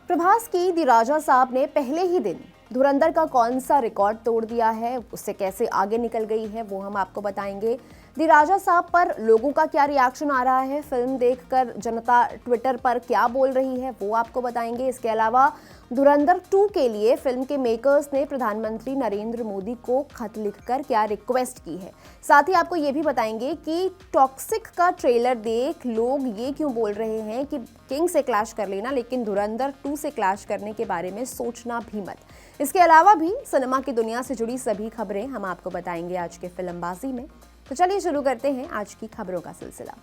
प्रभास की दी राजा साहब ने पहले ही दिन धुरंधर का कौन सा रिकॉर्ड तोड़ दिया है, उससे कैसे आगे निकल गई है, वो हम आपको बताएंगे। दी राजा साहब पर लोगों का क्या रिएक्शन आ रहा है, फिल्म देखकर जनता ट्विटर पर क्या बोल रही है, वो आपको बताएंगे। इसके अलावा धुरंधर 2 के लिए फिल्म के मेकर्स ने प्रधानमंत्री नरेंद्र मोदी को खत लिखकर क्या रिक्वेस्ट की है। साथ ही आपको ये भी बताएंगे कि टॉक्सिक का ट्रेलर देख लोग ये क्यों बोल रहे हैं कि किंग से क्लैश कर लेना, लेकिन धुरंधर 2 से क्लैश करने के बारे में सोचना भी मत। इसके अलावा भी सिनेमा की दुनिया से जुड़ी सभी खबरें हम आपको बताएंगे आज के फिल्मबाजी में। तो चलिए शुरू करते हैं आज की खबरों का सिलसिला।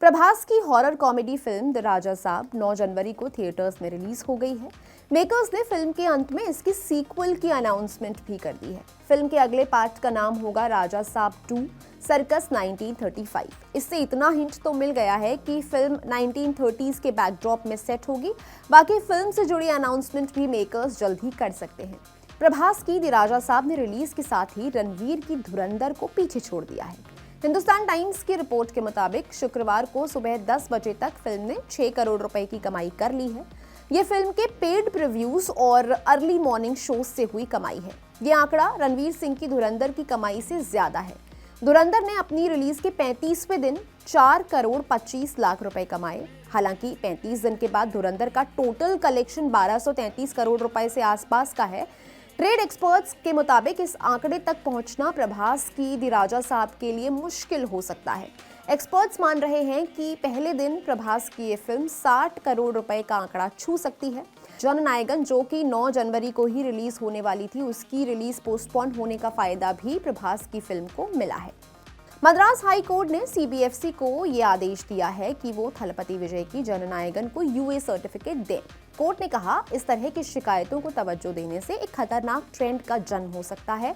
प्रभास की हॉरर कॉमेडी फिल्म द राजा साहब 9 जनवरी को थिएटर्स में रिलीज हो गई है। मेकर्स ने फिल्म के अंत में इसकी सीक्वल की अनाउंसमेंट भी कर दी है। फिल्म के अगले पार्ट का नाम होगा राजा साहब 2 सर्कस 1935। इससे इतना हिंट तो मिल गया है कि फिल्म 1930s के बैकड्रॉप में सेट होगी। बाकी फिल्म से जुड़ी अनाउंसमेंट भी मेकर्स जल्द ही कर सकते हैं। प्रभास की द राजा साहब ने रिलीज के साथ ही रणवीर की धुरंधर को पीछे छोड़ दिया है। हिंदुस्तान टाइम्स की रिपोर्ट के मुताबिक शुक्रवार को सुबह 10 बजे तक फिल्म ने 6 करोड़ रुपए की कमाई कर ली है। ये फिल्म के पेड प्रीव्यूज और अर्ली मॉर्निंग शोज से हुई कमाई है। ये आंकड़ा रणवीर सिंह की धुरंधर की कमाई से ज्यादा है। धुरंधर ने अपनी रिलीज के 35वें दिन 4 करोड़ 25 लाख रुपए कमाए। हालांकि 35 दिन के बाद धुरंधर का टोटल कलेक्शन 1233 करोड़ रुपए से आसपास का है। ट्रेड एक्सपर्ट्स के मुताबिक इस आंकड़े तक पहुंचना प्रभास की दी राजा साहब के लिए मुश्किल हो सकता है। एक्सपर्ट्स मान रहे हैं कि पहले दिन प्रभास की ये फिल्म 60 करोड़ रुपए का आंकड़ा छू सकती है। जननायकन जो कि 9 जनवरी को ही रिलीज होने वाली थी, उसकी रिलीज पोस्टपोन होने का फायदा भी प्रभास की फिल्म को मिला है। मद्रास हाई कोर्ट ने सीबीएफसी को ये आदेश दिया है कि वो थलपति विजय की जननायकन को यूए सर्टिफिकेट दें। कोर्ट ने कहा, इस तरह की शिकायतों को तवज्जो देने से एक खतरनाक ट्रेंड का जन्म हो सकता है।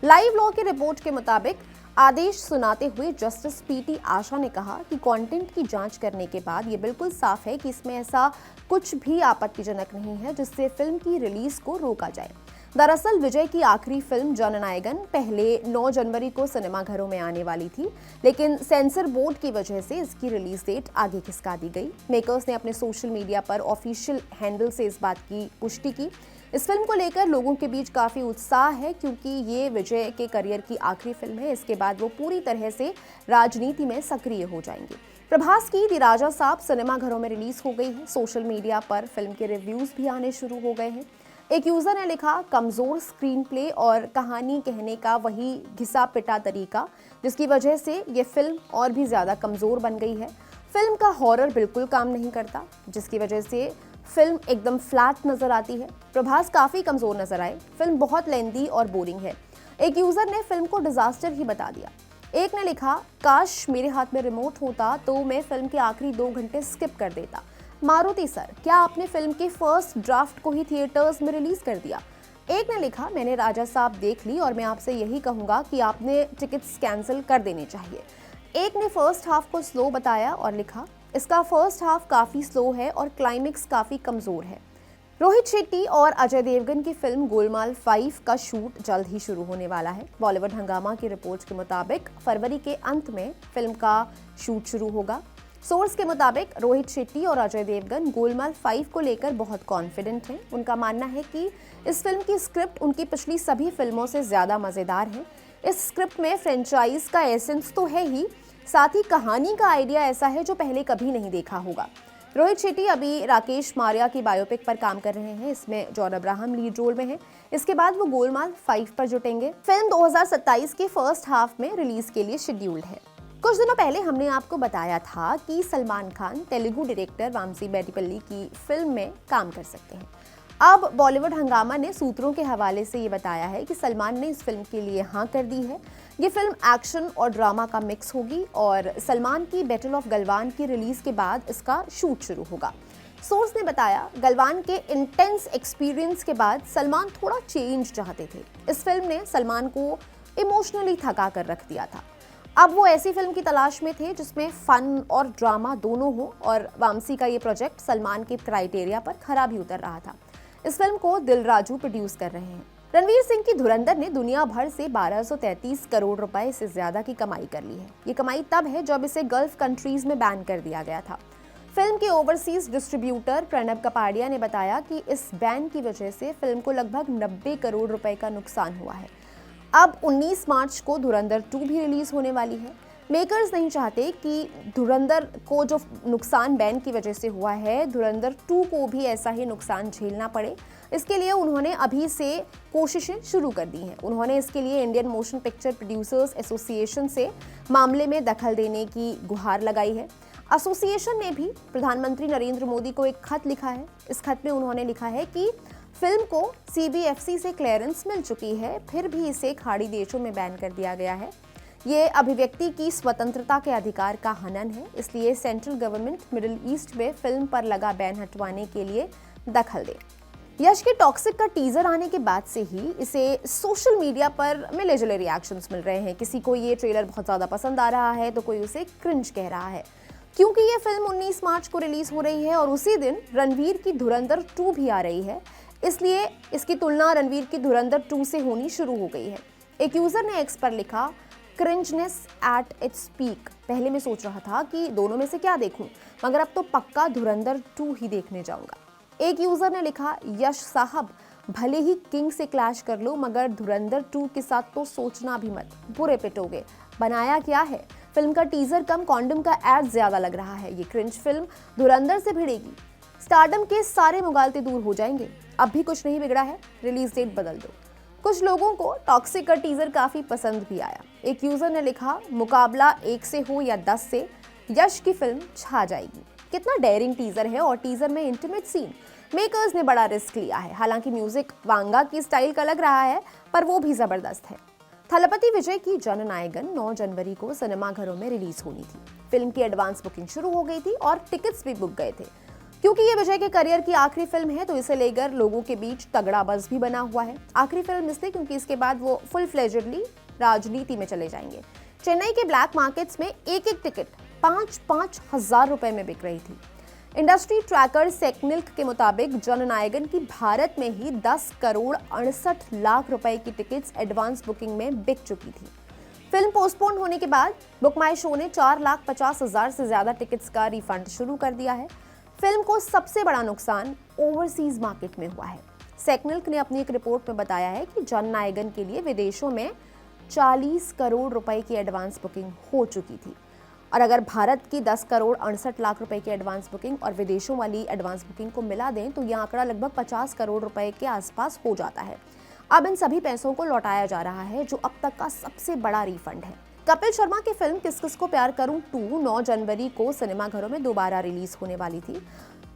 लाइव लॉ की रिपोर्ट के मुताबिक आदेश सुनाते हुए जस्टिस पीटी आशा ने कहा कि कंटेंट की जांच करने के बाद ये बिल्कुल साफ है कि इसमें ऐसा कुछ भी आपत्तिजनक नहीं है जिससे फिल्म की रिलीज को रोका जाए। दरअसल विजय की आखिरी फिल्म जननायकन पहले 9 जनवरी को सिनेमाघरों में आने वाली थी, लेकिन सेंसर बोर्ड की वजह से इसकी रिलीज डेट आगे खिसका दी गई। मेकर्स ने अपने सोशल मीडिया पर ऑफिशियल हैंडल से इस बात की पुष्टि की। इस फिल्म को लेकर लोगों के बीच काफी उत्साह है, क्योंकि ये विजय के करियर की आखिरी फिल्म है। इसके बाद वो पूरी तरह से राजनीति में सक्रिय हो जाएंगे। प्रभास की दी राजा साहब सिनेमाघरों में रिलीज हो गई है। सोशल मीडिया पर फिल्म के रिव्यूज भी आने शुरू हो गए हैं। एक यूजर ने लिखा, कमजोर स्क्रीन प्ले और कहानी कहने का वही घिसा पिटा तरीका, जिसकी वजह से ये फिल्म और भी ज्यादा कमजोर बन गई है। फिल्म का हॉरर बिल्कुल काम नहीं करता, जिसकी वजह से फिल्म एकदम फ्लैट नजर आती है। प्रभास काफी कमजोर नजर आए। फिल्म बहुत लेंदी और बोरिंग है। एक यूजर ने फिल्म को डिजास्टर ही बता दिया। एक ने लिखा, काश मेरे हाथ में रिमोट होता तो मैं फिल्म के आखिरी 2 घंटे स्किप कर देता। मारुति सर, क्या आपने फिल्म के फर्स्ट ड्राफ्ट को ही थिएटर्स में रिलीज कर दिया? एक ने लिखा, मैंने राजा साहब देख ली और मैं आपसे यही कहूंगा कि आपने टिकट्स कैंसिल कर देने चाहिए। एक ने फर्स्ट हाफ को स्लो बताया और लिखा, इसका फर्स्ट हाफ काफी स्लो है और क्लाइमेक्स काफी कमजोर है। रोहित शेट्टी और अजय देवगन की फिल्म गोलमाल 5 का शूट जल्द ही शुरू होने वाला है। बॉलीवुड हंगामा की रिपोर्ट्स के मुताबिक फरवरी के अंत में फिल्म का शूट शुरू होगा। सोर्स के मुताबिक रोहित शेट्टी और अजय देवगन गोलमाल 5 को लेकर बहुत कॉन्फिडेंट हैं। उनका मानना है कि इस फिल्म की स्क्रिप्ट उनकी पिछली सभी फिल्मों से ज्यादा मजेदार है। इस स्क्रिप्ट में फ्रेंचाइज का एसेंस तो है ही, साथ ही कहानी का आइडिया ऐसा है जो पहले कभी नहीं देखा होगा। रोहित शेट्टी अभी राकेश मारिया की बायोपिक पर काम कर रहे हैं। इसमें जॉन अब्राहम लीड रोल में है। इसके बाद वो गोलमाल 5 पर जुटेंगे। फिल्म 2027 के फर्स्ट हाफ में रिलीज के लिए शेड्यूल्ड है। कुछ दिनों पहले हमने आपको बताया था कि सलमान खान तेलुगु डायरेक्टर वामसी बेटीपल्ली की फिल्म में काम कर सकते हैं। अब बॉलीवुड हंगामा ने सूत्रों के हवाले से ये बताया है कि सलमान ने इस फिल्म के लिए हाँ कर दी है। ये फिल्म एक्शन और ड्रामा का मिक्स होगी और सलमान की बैटल ऑफ गलवान की रिलीज के बाद इसका शूट शुरू होगा। सोर्स ने बताया, गलवान के इंटेंस एक्सपीरियंस के बाद सलमान थोड़ा चेंज चाहते थे। इस फिल्म ने सलमान को इमोशनली थका कर रख दिया था। अब वो ऐसी फिल्म की तलाश में थे जिसमें फन और ड्रामा दोनों हो, और वामसी का ये प्रोजेक्ट सलमान के क्राइटेरिया पर खरा भी उतर रहा था। इस फिल्म को दिल राजू प्रोड्यूस कर रहे हैं। रणवीर सिंह की धुरंधर ने दुनिया भर से 1233 करोड़ रुपए से ज्यादा की कमाई कर ली है। ये कमाई तब है जब इसे गल्फ कंट्रीज में बैन कर दिया गया था। फिल्म के ओवरसीज डिस्ट्रीब्यूटर प्रणब कपाड़िया ने बताया कि इस बैन की वजह से फिल्म को लगभग 90 करोड़ रुपए का नुकसान हुआ है। अब 19 मार्च को धुरंधर 2 भी रिलीज होने वाली है। मेकर्स नहीं चाहते कि धुरंधर को जो नुकसान बैन की वजह से हुआ है, धुरंधर 2 को भी ऐसा ही नुकसान झेलना पड़े। इसके लिए उन्होंने अभी से कोशिशें शुरू कर दी हैं। उन्होंने इसके लिए Indian motion picture producers association से मामले में दखल देने की गुहार लगाई है। एसोसिएशन ने भी प्रधानमंत्री नरेंद्र मोदी को एक खत लिखा है। इस खत में उन्होंने लिखा है कि फिल्म को सीबीएफसी से क्लियरेंस मिल चुकी है, फिर भी इसे खाड़ी देशों में बैन कर दिया गया है। ये अभिव्यक्ति की स्वतंत्रता के अधिकार का हनन है, इसलिए सेंट्रल गवर्नमेंट मिडिल ईस्ट में फिल्म पर लगा बैन हटवाने के लिए दखल दे। यश के टॉक्सिक का टीजर आने के बाद से ही इसे सोशल मीडिया पर मिले जुले रिएक्शंस मिल रहे हैं। किसी को ये ट्रेलर बहुत ज़्यादा पसंद आ रहा है तो कोई उसे क्रिंज कह रहा है। क्योंकि ये फिल्म 19 मार्च को रिलीज हो रही है और उसी दिन रणवीर की धुरंधर 2 भी आ रही है, इसलिए इसकी तुलना रणवीर की धुरंधर 2 से होनी शुरू हो गई है। एक यूजर ने एक्स पर लिखा, क्रिंजनेस एट इट्स पीक। पहले मैं सोच रहा था कि दोनों में से क्या देखूं, मगर अब तो पक्का धुरंधर 2 ही देखने जाऊंगा। एक यूजर ने लिखा, यश साहब भले ही किंग से क्लैश कर लो मगर धुरंधर 2 के साथ तो सोचना भी मत, बुरे पिटोगे। बनाया क्या है? फिल्म का टीजर कम कॉन्डम का एड ज्यादा लग रहा है। ये क्रिंज फिल्म धुरंधर से भिड़ेगी, स्टारडम के सारे मुगालते दूर हो जाएंगे। अब भी कुछ नहीं बिगड़ा है, रिलीज डेट बदल दो। कुछ लोगों को टॉक्सिक का टीजर काफी पसंद भी आया। एक यूजर ने लिखा, मुकाबला 1 से हो या 10 से, यश की फिल्म छा जाएगी। कितना डेयरिंग टीजर है और टीजर में इंटीमेट सीन। मेकर्स ने बड़ा रिस्क लिया है। हालांकि म्यूजिक वांगा की स्टाइल का लग रहा है, पर वो भी जबरदस्त है। थलपति विजय की जननायकन 9 जनवरी को सिनेमाघरों में रिलीज होनी थी। फिल्म की एडवांस बुकिंग शुरू हो गई थी और टिकट्स भी बुक गए थे। क्योंकि ये विजय के करियर की आखिरी फिल्म है तो इसे लेकर लोगों के बीच तगड़ा बज़ भी बना हुआ है। आखिरी फिल्म इसलिए क्योंकि इसके बाद वो फुल फ्लेजेडली राजनीति में चले जाएंगे। चेन्नई के ब्लैक मार्केट्स में एक टिकट 5-5 हजार रुपए में बिक रही थी। इंडस्ट्री ट्रैकर सेकनिल्क के मुताबिक जननायकन की भारत में ही 10 करोड़ 68 लाख रुपए की टिकट्स एडवांस बुकिंग में बिक चुकी थी। फिल्म पोस्टपोन होने के बाद बुक माई शो ने 4,50,000 से ज्यादा टिकट्स का रिफंड शुरू कर दिया है। फिल्म को सबसे बड़ा नुकसान ओवरसीज मार्केट में हुआ है। सेकनिल्क ने अपनी एक रिपोर्ट में बताया है कि जननायकन के लिए विदेशों में 40 करोड़ रुपए की एडवांस बुकिंग हो चुकी थी और अगर भारत की 10 करोड़ 68 लाख रुपए की एडवांस बुकिंग और विदेशों वाली एडवांस बुकिंग को मिला दें तो यह आंकड़ा लगभग 50 करोड़ रुपए के आसपास हो जाता है। अब इन सभी पैसों को लौटाया जा रहा है, जो अब तक का सबसे बड़ा रिफंड है। कपिल शर्मा की फिल्म किस किस को प्यार करूं 2 9 जनवरी को सिनेमाघरों में दोबारा रिलीज होने वाली थी,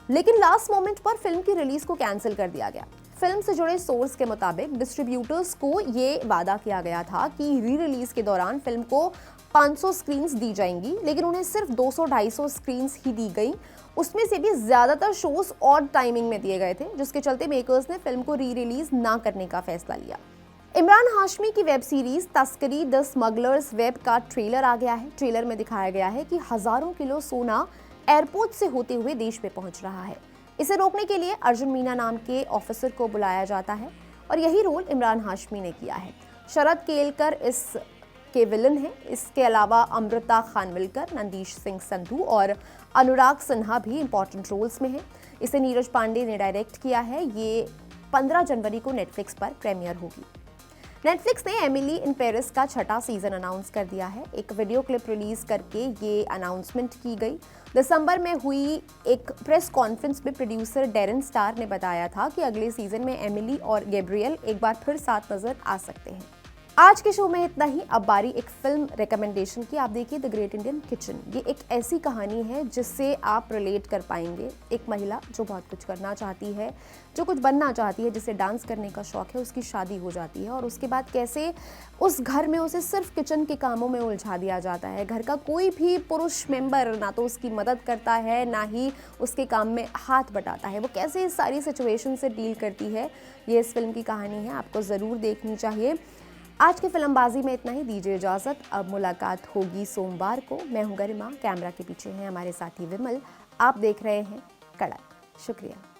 लेकिन लास्ट मोमेंट पर फिल्म की रिलीज को कैंसिल कर दिया गया। फिल्म से जुड़े सोर्स के मुताबिक डिस्ट्रीब्यूटर्स को ये वादा किया गया था कि री रिलीज के दौरान फिल्म को 500 स्क्रीन्स दी जाएंगी, लेकिन उन्हें सिर्फ 200-250 स्क्रीन्स ही दी गई। उसमें से भी ज्यादातर शोज और टाइमिंग में दिए गए थे, जिसके चलते मेकर्स ने फिल्म को री रिलीज ना करने का फैसला लिया। इमरान हाशमी की वेब सीरीज तस्करी द स्मगलर्स वेब का ट्रेलर आ गया है। ट्रेलर में दिखाया गया है कि हजारों किलो सोना एयरपोर्ट से होते हुए देश में पहुंच रहा है। इसे रोकने के लिए अर्जुन मीना नाम के ऑफिसर को बुलाया जाता है और यही रोल इमरान हाशमी ने किया है। शरद केलकर इस के विलन है। इसके अलावा अमृता खानविलकर, नंदीश सिंह संधू और अनुराग सिन्हा भी इंपॉर्टेंट रोल्स में हैं। इसे नीरज पांडे ने डायरेक्ट किया है। ये 15 जनवरी को नेटफ्लिक्स पर प्रीमियर होगी। नेटफ्लिक्स ने एमिली इन पेरिस का 6ठा सीजन अनाउंस कर दिया है। एक वीडियो क्लिप रिलीज करके ये अनाउंसमेंट की गई। दिसंबर में हुई एक प्रेस कॉन्फ्रेंस में प्रोड्यूसर डेरेन स्टार ने बताया था कि अगले सीजन में एमिली और गैब्रियल एक बार फिर साथ नजर आ सकते हैं। आज के शो में इतना ही। अब बारी एक फिल्म रिकमेंडेशन की। आप देखिए द ग्रेट इंडियन किचन। ये एक ऐसी कहानी है जिससे आप रिलेट कर पाएंगे। एक महिला जो बहुत कुछ करना चाहती है, जो कुछ बनना चाहती है, जिसे डांस करने का शौक है, उसकी शादी हो जाती है और उसके बाद कैसे उस घर में उसे सिर्फ किचन के कामों में उलझा दिया जाता है। घर का कोई भी पुरुष मेंबर ना तो उसकी मदद करता है, ना ही उसके काम में हाथ बटाता है। वो कैसे इस सारी सिचुएशन से डील करती है, ये इस फिल्म की कहानी है। आपको ज़रूर देखनी चाहिए। आज की फिल्मबाजी में इतना ही। दीजिए इजाज़त। अब मुलाकात होगी सोमवार को। मैं हूं गरिमा, कैमरा के पीछे हैं हमारे साथी विमल। आप देख रहे हैं कड़क। शुक्रिया।